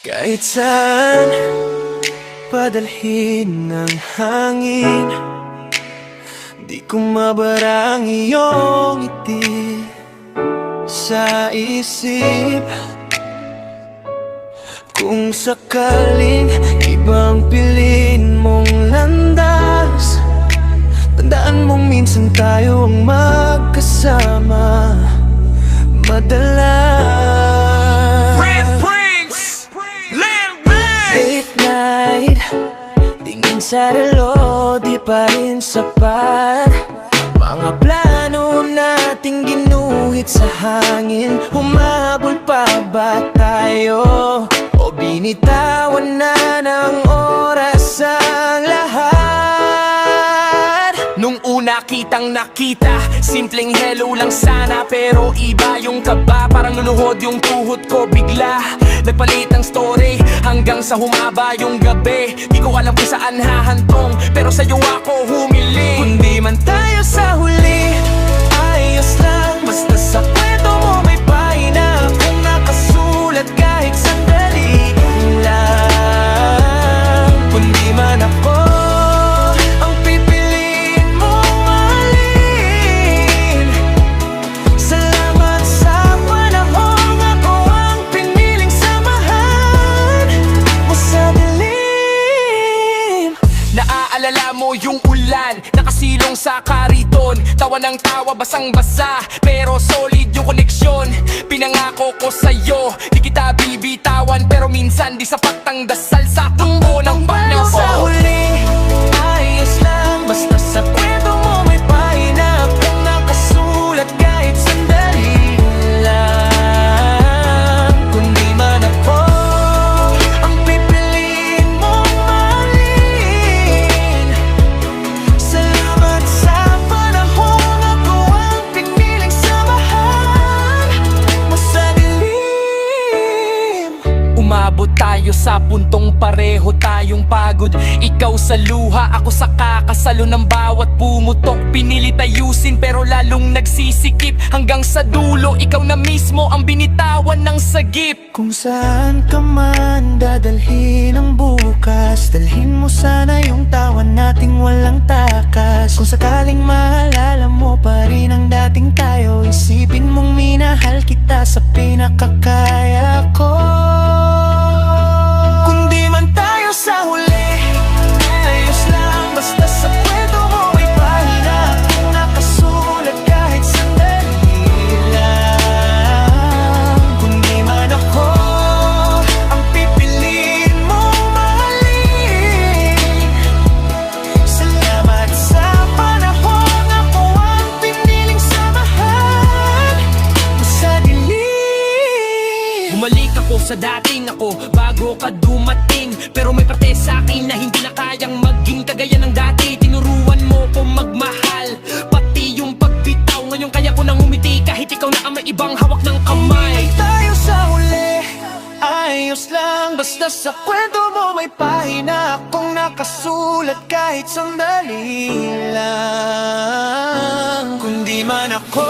Kahit saan padalhin ng hangin, di ko mabara ang iyong ngiti sa isip. Kung sakaling ibang piliin mong landas, tandaan mong minsan tayo ang magkasama madalas. Late night, tingin sa relo, di pa rin sapat. Mga plano nating ginuhit sa hangin, humabol pa ba tayo? O binitawan na ng oras ang lahat? Nung una kitang nakita, simpleng hello lang sana, pero iba yung kaba, parang luluhod yung tuhod ko bigla. Nagpalit ng story hanggang sa humaba yung gabi. Di ko alam kung saan hahantong, pero sa'yo ako humiling. Kung di man tayo sa huli, ayos lang. Basta sa kwento mo may pahina kung nakasulat kahit sandali lang. Kung di man ako ang pipiliin mong mahalin, salamat sa panahong ako ang piniling samahan mo sa dilim. Naaalala mo yung ulan, nakasilong sa kariton, tawa ng tawa, basang-basa, pero solid yung koneksyon. Pinangako ko sa'yo, di kita bibitawan, pero minsan di sapat ang dasal sa takbo ng panahon. Sa huli, ayos lang. Basta sa kwento mo may pahina kung nakasulat kahit sandali lang. Kung di man ako ang pipiliin mong mahalin, salamat sa panahong ako ang piniling samahan mo sa dilim. Umabot tayo sa puntong pareho tayong pagod. Ikaw sa luha, ako sa kakasalo ng bawat pumutok. Pinilit ayusin pero lalong nagsisikip, hanggang sa dulo ikaw na mismo ang binitawan ng sagip. Kung saan ka man dadalhin ang bukas, dalhin mo sana yung tawa nating walang takas. Kung sakaling maalala mo pa rin ang dating tayo, isipin mong minahal kita sa pinakakaya ko. Kung di man tayo sa huli, ayos lang. Basta sa kwento mo may pahina kung nakasulat kahit sandali lang. Kung di man ako ang pipiliin mong mahalin, salamat sa panahong ako ang piniling samahan mo sa dilim. Bumalik ako sa dating ako bago ka dumating, pero may parte sa akin na hindi na kayang maging kagaya ng dati. Tinuruan mo ko magmahal, pati yung pagbitaw. Ngayon kaya ko nang umiti kahit ikaw na ang may ibang hawak ng kamay. Hindi tayo sa huli, ayos lang. Basta sa kwento mo may pahina kung nakasulat kahit sandali lang. Kung di man ako